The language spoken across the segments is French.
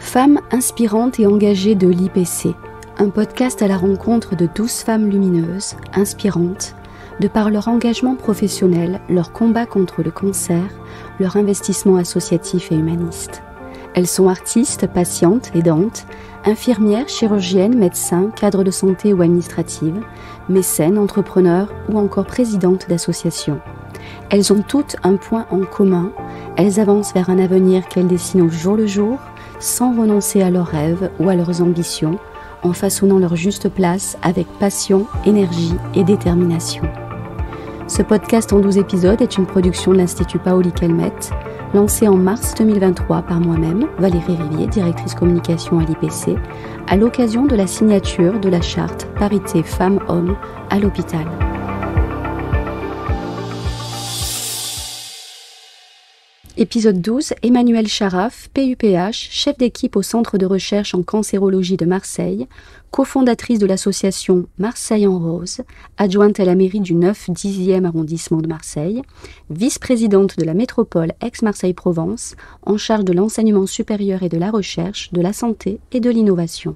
Femmes inspirantes et engagées de l'IPC, un podcast à la rencontre de 12 femmes lumineuses, inspirantes, de par leur engagement professionnel, leur combat contre le cancer, leur investissement associatif et humaniste. Elles sont artistes, patientes, aidantes, infirmières, chirurgiennes, médecins, cadres de santé ou administratives, mécènes, entrepreneurs ou encore présidentes d'associations. Elles ont toutes un point en commun, elles avancent vers un avenir qu'elles dessinent au jour le jour, sans renoncer à leurs rêves ou à leurs ambitions, en façonnant leur juste place avec passion, énergie et détermination. Ce podcast en 12 épisodes est une production de l'Institut Paoli-Calmettes, lancé en mars 2023 par moi-même, Valérie Rivier, directrice communication à l'IPC, à l'occasion de la signature de la charte parité femmes-hommes à l'hôpital. Épisode 12, Emmanuelle Charaf, PUPH, chef d'équipe au Centre de recherche en cancérologie de Marseille, cofondatrice de l'association Marseille en Rose, adjointe à la mairie du 9-10e arrondissement de Marseille, vice-présidente de la métropole Aix-Marseille-Provence, en charge de l'enseignement supérieur et de la recherche, de la santé et de l'innovation.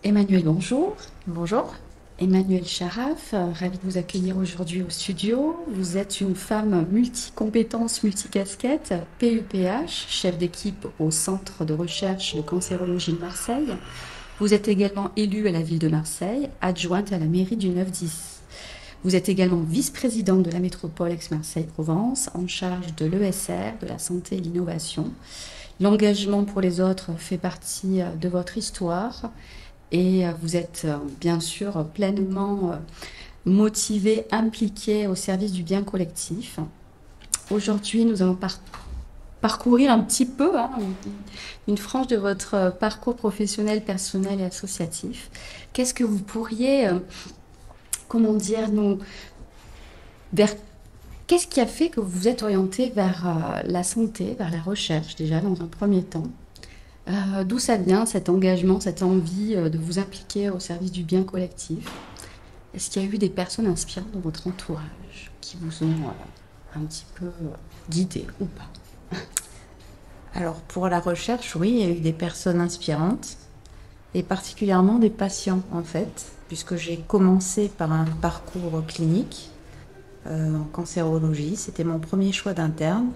Emmanuelle, bonjour. Bonjour. Emmanuelle Charaf, ravie de vous accueillir aujourd'hui au studio. Vous êtes une femme multi-compétences, multi-casquettes, PUPH, chef d'équipe au Centre de recherche de cancérologie de Marseille. Vous êtes également élue à la ville de Marseille, adjointe à la mairie du 9-10. Vous êtes également vice-présidente de la métropole Aix-Marseille-Provence, en charge de l'ESR, de la santé et l'innovation. L'engagement pour les autres fait partie de votre histoire. Et vous êtes bien sûr pleinement motivé, impliqué au service du bien collectif. Aujourd'hui, nous allons parcourir un petit peu une frange de votre parcours professionnel, personnel et associatif. Qu'est-ce que vous pourriez, qu'est-ce qui a fait que vous vous êtes orienté vers la santé, vers la recherche déjà dans un premier temps ? D'où ça vient cet engagement, cette envie de vous impliquer au service du bien collectif? Est-ce qu'il y a eu des personnes inspirantes dans votre entourage qui vous ont un petit peu guidé ou pas? Alors pour la recherche, oui, il y a eu des personnes inspirantes et particulièrement des patients en fait, puisque j'ai commencé par un parcours clinique en cancérologie. C'était mon premier choix d'interne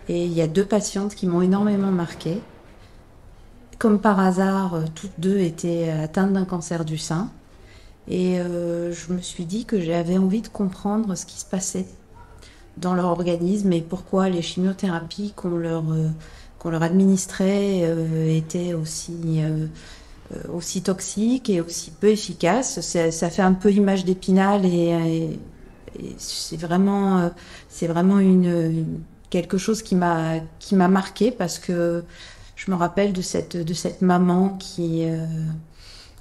et il y a 2 patientes qui m'ont énormément marquée. Comme par hasard, toutes 2 étaient atteintes d'un cancer du sein. Et je me suis dit que j'avais envie de comprendre ce qui se passait dans leur organisme et pourquoi les chimiothérapies qu'on leur administrait étaient aussi toxiques et aussi peu efficaces. Ça fait un peu image d'Épinal et c'est vraiment quelque chose qui m'a marquée parce que je me rappelle de cette maman qui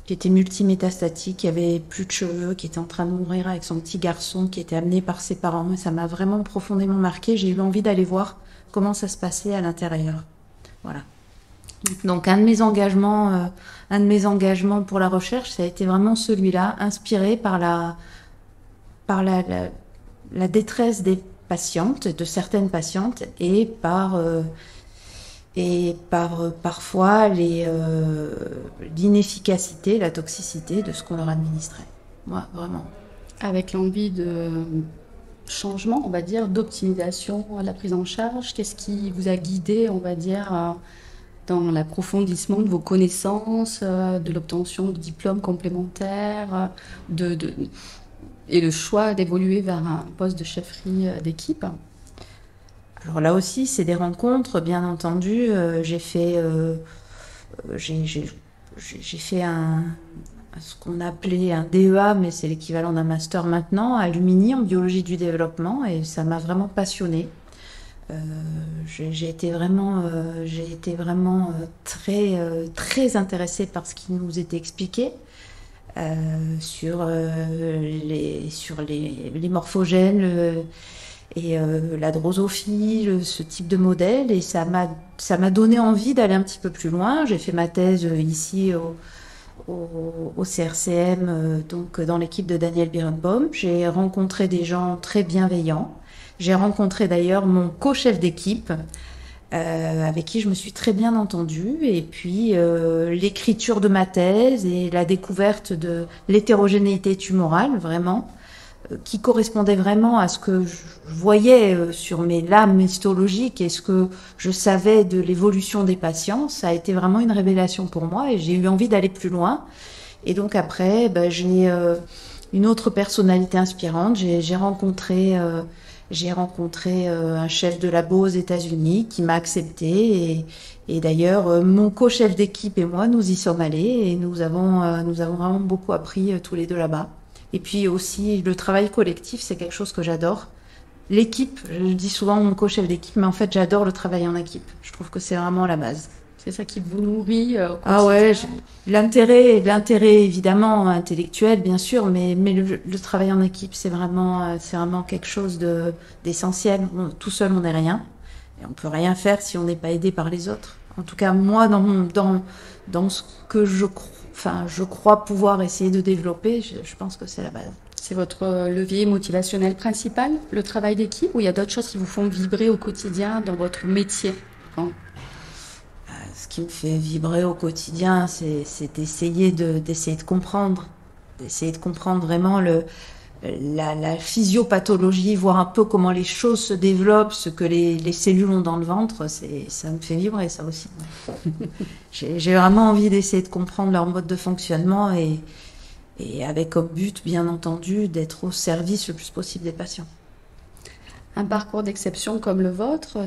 était multimétastatique, qui avait plus de cheveux, qui était en train de mourir avec son petit garçon, qui était amené par ses parents. Et ça m'a vraiment profondément marquée. J'ai eu envie d'aller voir comment ça se passait à l'intérieur. Voilà. Donc un de mes engagements pour la recherche, ça a été vraiment celui-là, inspiré par la détresse des patientes, de certaines patientes, et par parfois l'inefficacité, la toxicité de ce qu'on leur administrait. Moi, vraiment. Avec l'envie de changement, on va dire, d'optimisation à la prise en charge, qu'est-ce qui vous a guidé, on va dire, dans l'approfondissement de vos connaissances, de l'obtention de diplômes complémentaires, et le choix d'évoluer vers un poste de chefferie d'équipe? Alors là aussi, c'est des rencontres, bien entendu. J'ai fait ce qu'on appelait un DEA, mais c'est l'équivalent d'un master maintenant, à Lumini en biologie du développement, et ça m'a vraiment passionnée. J'ai été vraiment très intéressée par ce qui nous était expliqué sur les morphogènes. Et la drosophile, ce type de modèle, et ça m'a donné envie d'aller un petit peu plus loin. J'ai fait ma thèse ici au CRCM, donc dans l'équipe de Daniel Birenbaum. J'ai rencontré des gens très bienveillants. J'ai rencontré d'ailleurs mon co-chef d'équipe avec qui je me suis très bien entendue. Et puis l'écriture de ma thèse et la découverte de l'hétérogénéité tumorale, vraiment, qui correspondait vraiment à ce que je voyais sur mes lames histologiques et ce que je savais de l'évolution des patients, ça a été vraiment une révélation pour moi et j'ai eu envie d'aller plus loin. Et donc après, j'ai une autre personnalité inspirante. J'ai rencontré un chef de labo aux États-Unis qui m'a accepté et d'ailleurs mon co-chef d'équipe et moi nous y sommes allés et nous avons vraiment beaucoup appris tous les deux là-bas. Et puis aussi le travail collectif, c'est quelque chose que j'adore. L'équipe, je dis souvent mon co-chef d'équipe, mais en fait j'adore le travail en équipe. Je trouve que c'est vraiment la base. C'est ça qui vous nourrit au quotidien. Ah ouais, l'intérêt évidemment intellectuel bien sûr, mais le travail en équipe c'est vraiment quelque chose d'essentiel. Tout seul on n'est rien et on peut rien faire si on n'est pas aidé par les autres. En tout cas moi dans ce que je crois pouvoir essayer de développer, je pense que c'est la base. C'est votre levier motivationnel principal, le travail d'équipe, ou il y a d'autres choses qui vous font vibrer au quotidien dans votre métier? Ce qui me fait vibrer au quotidien, c'est d'essayer de comprendre vraiment la physiopathologie, voir un peu comment les choses se développent, ce que les cellules ont dans le ventre, ça me fait vibrer ça aussi. J'ai vraiment envie d'essayer de comprendre leur mode de fonctionnement et avec comme but, bien entendu, d'être au service le plus possible des patients. Un parcours d'exception comme le vôtre,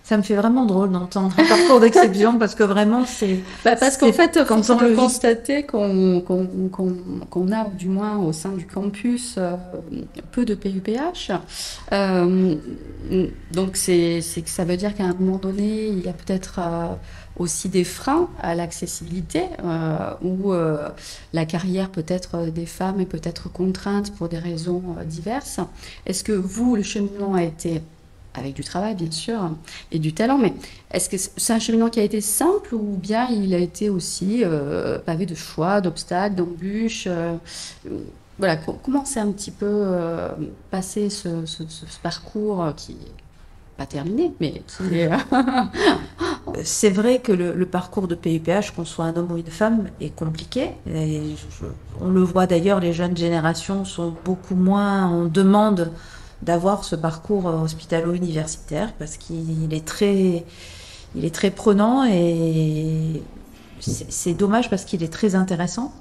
ça me fait vraiment drôle d'entendre un parcours d'exception parce que vraiment c'est... parce qu'en fait, quand on peut constater qu'on a, du moins au sein du campus, peu de PUPH, donc c'est que ça veut dire qu'à un moment donné, il y a peut-être aussi des freins à l'accessibilité où la carrière peut-être des femmes est peut-être contrainte pour des raisons diverses. Est-ce que vous, le cheminement a été... avec du travail, bien sûr, et du talent, mais est-ce que c'est un cheminement qui a été simple ou bien il a été aussi pavé de choix, d'obstacles, d'embûches voilà, comment c'est un petit peu passé ce parcours qui n'est pas terminé, mais qui est... C'est vrai que le parcours de PUPH, qu'on soit un homme ou une femme, est compliqué. Et on le voit d'ailleurs, les jeunes générations sont beaucoup moins en demande d'avoir ce parcours hospitalo-universitaire parce qu'il est très prenant et c'est dommage parce qu'il est très intéressant.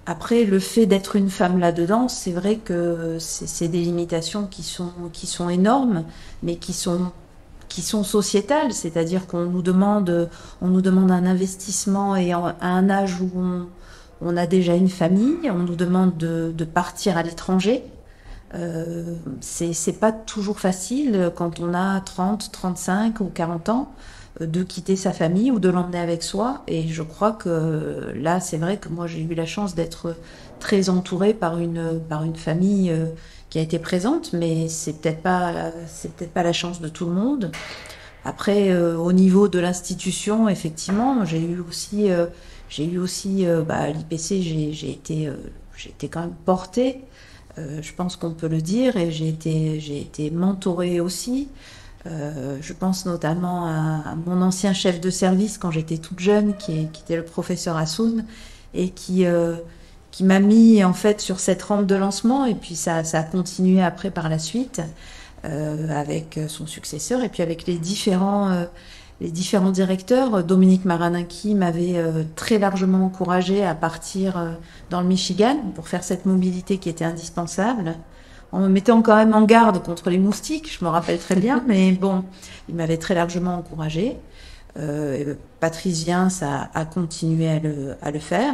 Après, le fait d'être une femme là-dedans, c'est vrai que c'est des limitations qui sont énormes, mais qui sont sociétales, c'est-à-dire qu'on nous demande un investissement et à un âge où on a déjà une famille, on nous demande de partir à l'étranger. C'est pas toujours facile quand on a 30, 35 ou 40 ans de quitter sa famille ou de l'emmener avec soi. Et je crois que là, c'est vrai que moi, j'ai eu la chance d'être très entourée par une famille qui a été présente, mais c'est peut-être pas la chance de tout le monde. Après, au niveau de l'institution, effectivement, j'ai eu aussi à l'IPC, j'ai été quand même portée. Je pense qu'on peut le dire, et j'ai été mentorée aussi. Je pense notamment à mon ancien chef de service quand j'étais toute jeune, qui était le professeur Assoun, et qui m'a mis en fait sur cette rampe de lancement, et puis ça a continué après par la suite avec son successeur, et puis avec les différents directeurs. Dominique Maranaki m'avait très largement encouragée à partir dans le Michigan pour faire cette mobilité qui était indispensable, en me mettant quand même en garde contre les moustiques, je me rappelle très bien, mais bon, il m'avait très largement encouragée. Patrice Viens a continué à le faire,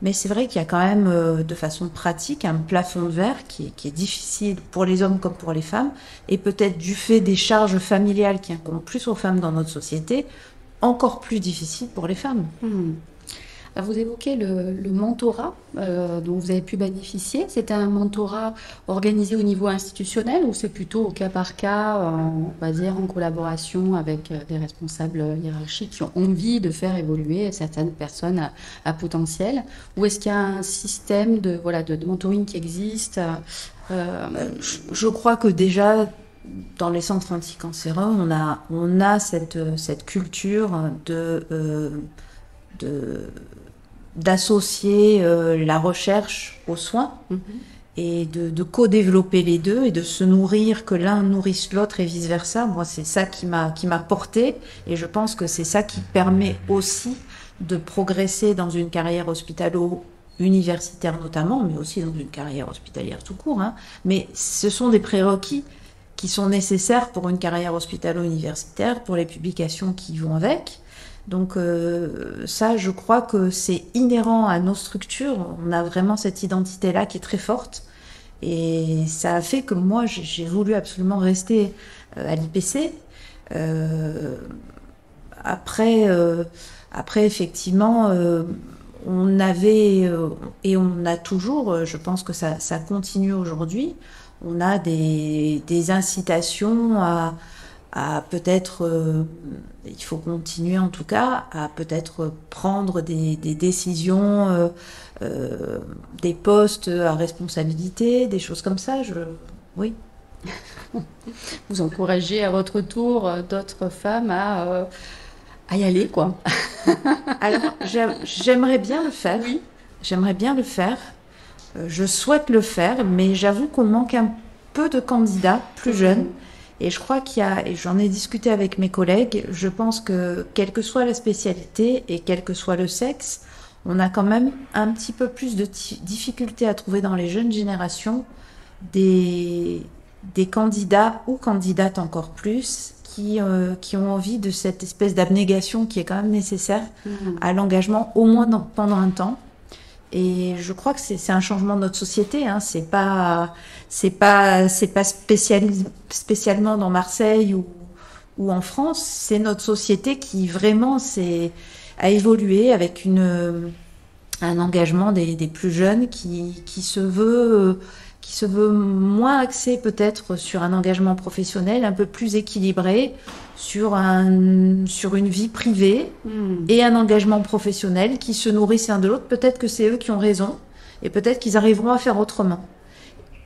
mais c'est vrai qu'il y a quand même de façon pratique un plafond de verre qui est difficile pour les hommes comme pour les femmes, et peut-être du fait des charges familiales qui incombent plus aux femmes dans notre société, encore plus difficile pour les femmes. Alors vous évoquez le mentorat dont vous avez pu bénéficier. C'est un mentorat organisé au niveau institutionnel ou c'est plutôt au cas par cas, on va dire en collaboration avec des responsables hiérarchiques qui ont envie de faire évoluer certaines personnes à potentiel? Ou est-ce qu'il y a un système de mentoring qui existe? Je crois que déjà, dans les centres anticancéreux, on a cette culture d'associer la recherche aux soins et de co-développer les deux et de se nourrir, que l'un nourrisse l'autre et vice-versa. Moi, c'est ça qui m'a porté, et je pense que c'est ça qui permet aussi de progresser dans une carrière hospitalo-universitaire notamment, mais aussi dans une carrière hospitalière tout court. Mais ce sont des prérequis qui sont nécessaires pour une carrière hospitalo-universitaire, pour les publications qui vont avec. Donc ça, je crois que c'est inhérent à nos structures. On a vraiment cette identité-là qui est très forte. Et ça a fait que moi, j'ai voulu absolument rester à l'IPC. Après, effectivement, on avait, et on a toujours, je pense que ça continue aujourd'hui, on a des incitations à peut-être, il faut continuer en tout cas, à peut-être prendre des décisions, des postes à responsabilité, des choses comme ça. Oui. Vous encouragez à votre tour d'autres femmes à y aller, quoi. Alors, j'aimerais bien le faire. Oui. J'aimerais bien le faire. Je souhaite le faire, mais j'avoue qu'on manque un peu de candidats plus jeunes. Et je crois qu'il y a, et j'en ai discuté avec mes collègues, je pense que quelle que soit la spécialité et quel que soit le sexe, on a quand même un petit peu plus de difficultés à trouver dans les jeunes générations des candidats ou candidates encore plus qui ont envie de cette espèce d'abnégation qui est quand même nécessaire à l'engagement, au moins pendant un temps. Et je crois que c'est un changement de notre société. C'est pas spécialement dans Marseille ou en France. C'est notre société qui vraiment a évolué avec un engagement des plus jeunes qui se veut moins axé peut-être sur un engagement professionnel, un peu plus équilibré sur une vie privée et un engagement professionnel qui se nourrissent l'un de l'autre. Peut-être que c'est eux qui ont raison et peut-être qu'ils arriveront à faire autrement.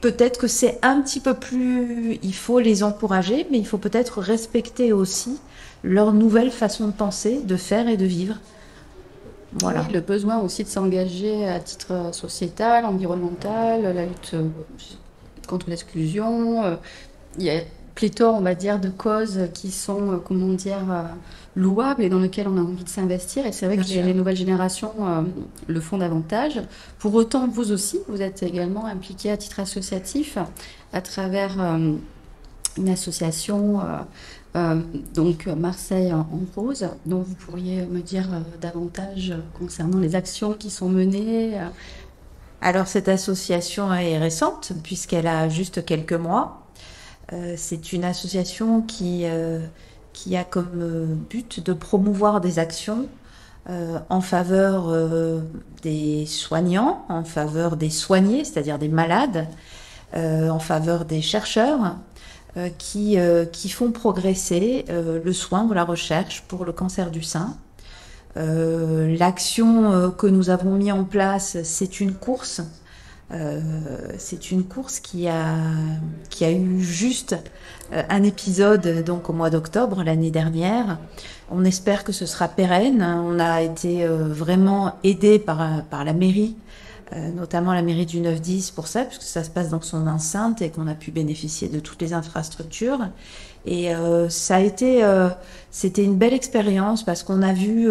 Peut-être que c'est un petit peu plus... Il faut les encourager, mais il faut peut-être respecter aussi leur nouvelle façon de penser, de faire et de vivre. Voilà. Oui, le besoin aussi de s'engager à titre sociétal, environnemental, la lutte contre l'exclusion. Il y a pléthore, on va dire, de causes qui sont, louables et dans lesquelles on a envie de s'investir. Et c'est vrai que les nouvelles générations le font davantage. Pour autant, vous aussi, vous êtes également impliqué à titre associatif à travers une association... donc Marseille en rose, dont vous pourriez me dire davantage concernant les actions qui sont menées. Alors cette association est récente puisqu'elle a juste quelques mois. C'est une association qui a comme but de promouvoir des actions en faveur des soignants, en faveur des soignés, c'est-à-dire des malades, en faveur des chercheurs, qui font progresser le soin ou la recherche pour le cancer du sein. L'action que nous avons mis en place, c'est une course. C'est une course qui a eu juste un épisode donc au mois d'octobre l'année dernière. On espère que ce sera pérenne. On a été vraiment aidé par la mairie, notamment la mairie du 9-10 pour ça, puisque ça se passe dans son enceinte et qu'on a pu bénéficier de toutes les infrastructures. Et c'était une belle expérience parce qu'on a vu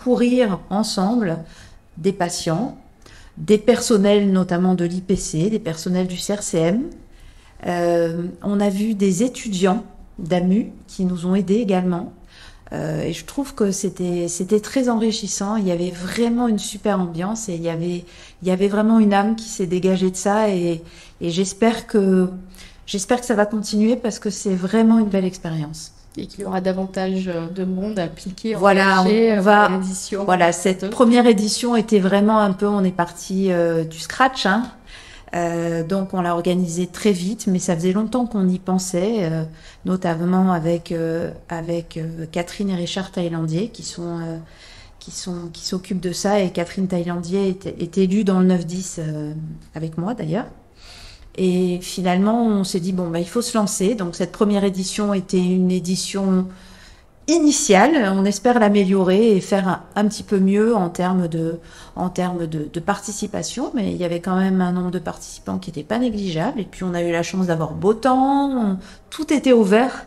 courir ensemble des patients, des personnels notamment de l'IPC, des personnels du CRCM. On a vu des étudiants d'AMU qui nous ont aidés également. Et je trouve que c'était très enrichissant. Il y avait vraiment une super ambiance et il y avait vraiment une âme qui s'est dégagée de ça. Et j'espère que ça va continuer parce que c'est vraiment une belle expérience. Et qu'il y aura davantage de monde impliqué. Voilà, l'édition. Voilà, cette première édition était vraiment un peu, on est parti du scratch, donc on l'a organisée très vite, mais ça faisait longtemps qu'on y pensait, notamment avec Catherine et Richard Thaïlandier qui s'occupent de ça, et Catherine Thaïlandier est élue dans le 9-10 avec moi d'ailleurs. Et finalement, on s'est dit, il faut se lancer. Donc cette première édition était une édition initiale. On espère l'améliorer et faire un petit peu mieux en termes de participation. Mais il y avait quand même un nombre de participants qui n'était pas négligeable. Et puis on a eu la chance d'avoir beau temps. Tout était ouvert.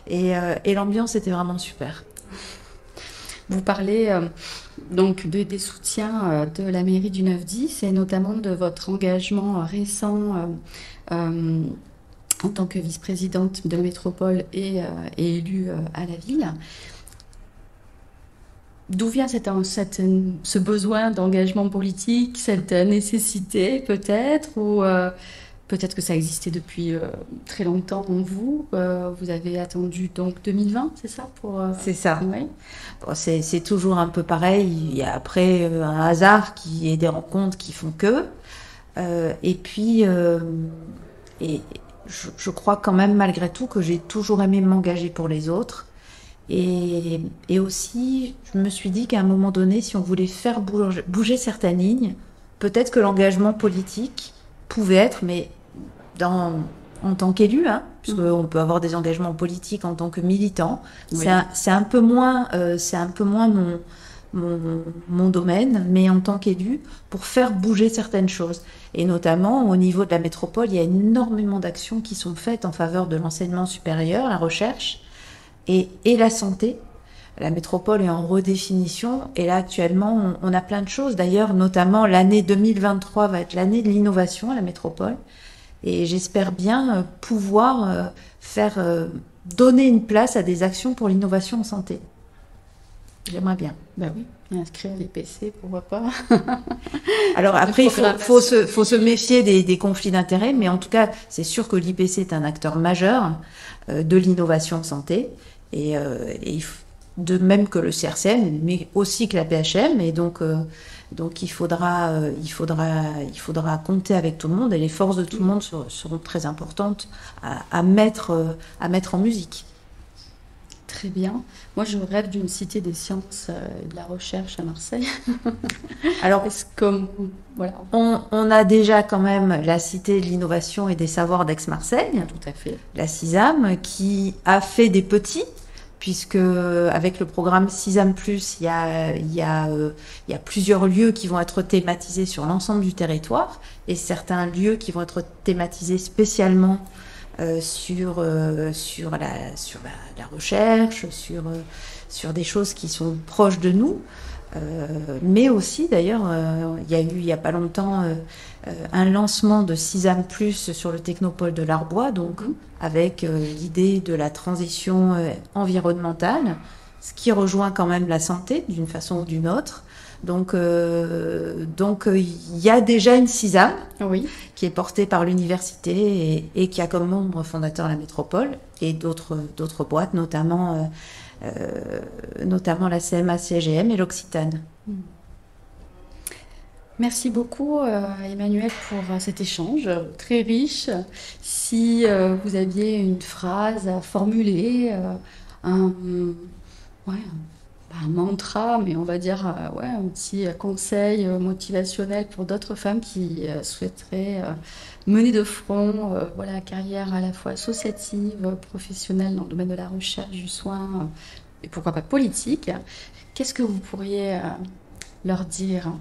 Et l'ambiance était vraiment super. Vous parlez donc des soutiens de la mairie du 9-10 et notamment de votre engagement récent en tant que vice-présidente de la métropole et élue à la ville. D'où vient ce besoin d'engagement politique, cette nécessité peut-être, ou peut-être que ça existait depuis très longtemps en vous. Vous avez attendu donc 2020, c'est ça C'est ça. Oui. C'est toujours un peu pareil. Il y a après un hasard qui est des rencontres qui font que. Et puis, je crois quand même malgré tout que j'ai toujours aimé m'engager pour les autres. Et aussi, je me suis dit qu'à un moment donné, si on voulait faire bouger certaines lignes, peut-être que l'engagement politique pouvait être, mais en tant qu'élu, puisqu'on peut avoir des engagements politiques en tant que militant, oui. C'est un peu moins mon domaine, mais en tant qu'élu, pour faire bouger certaines choses. Et notamment, au niveau de la métropole, il y a énormément d'actions qui sont faites en faveur de l'enseignement supérieur, la recherche et la santé. La métropole est en redéfinition et là actuellement on a plein de choses. D'ailleurs notamment l'année 2023 va être l'année de l'innovation à la métropole et j'espère bien pouvoir donner une place à des actions pour l'innovation en santé. J'aimerais bien. Ben oui, inscrire l'IPC, pourquoi pas. Alors après il faut se méfier des conflits d'intérêts, mais en tout cas c'est sûr que l'IPC est un acteur majeur de l'innovation en santé et de même que le CRCM, mais aussi que la PHM, et donc il faudra compter avec tout le monde, et les forces de tout le monde seront très importantes à mettre en musique. Très bien. Moi, je rêve d'une cité des sciences et de la recherche à Marseille. Alors, voilà. On a déjà quand même la cité de l'innovation et des savoirs d'Aix-Marseille, tout à fait. La CISAM, qui a fait des petits, puisque avec le programme CISAM+, il y a plusieurs lieux qui vont être thématisés sur l'ensemble du territoire, et certains lieux qui vont être thématisés spécialement sur la recherche, sur des choses qui sont proches de nous. Mais aussi, d'ailleurs, il y a eu, il n'y a pas longtemps, un lancement de CISAM+, sur le Technopôle de l'Arbois, donc avec l'idée de la transition environnementale, ce qui rejoint quand même la santé d'une façon ou d'une autre. Donc, il y a déjà une CISAM qui est portée par l'université et qui a comme membre fondateur la métropole et d'autres boîtes, notamment la CMA-CGM et l'Occitane. Merci beaucoup Emmanuelle pour cet échange très riche. Si vous aviez une phrase à formuler, un mantra, mais on va dire un petit conseil motivationnel pour d'autres femmes qui souhaiteraient mener de front la carrière à la fois associative, professionnelle dans le domaine de la recherche, du soin et pourquoi pas politique, qu'est-ce que vous pourriez leur dire ?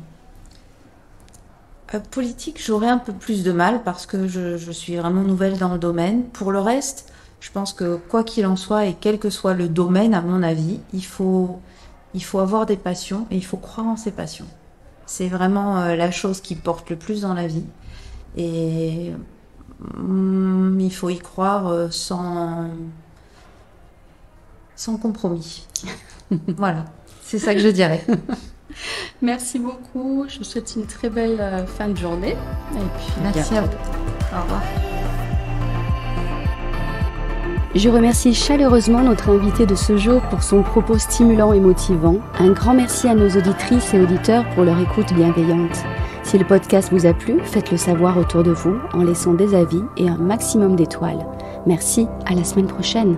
Politique, j'aurais un peu plus de mal parce que je suis vraiment nouvelle dans le domaine. Pour le reste, je pense que quoi qu'il en soit et quel que soit le domaine, à mon avis, il faut avoir des passions et il faut croire en ses passions. C'est vraiment la chose qui porte le plus dans la vie. Et il faut y croire sans compromis. Voilà, c'est ça que je dirais. Merci beaucoup. Je vous souhaite une très belle fin de journée. Et puis, merci à vous. Au revoir. Je remercie chaleureusement notre invité de ce jour pour son propos stimulant et motivant. Un grand merci à nos auditrices et auditeurs pour leur écoute bienveillante. Si le podcast vous a plu, faites-le savoir autour de vous en laissant des avis et un maximum d'étoiles. Merci, à la semaine prochaine.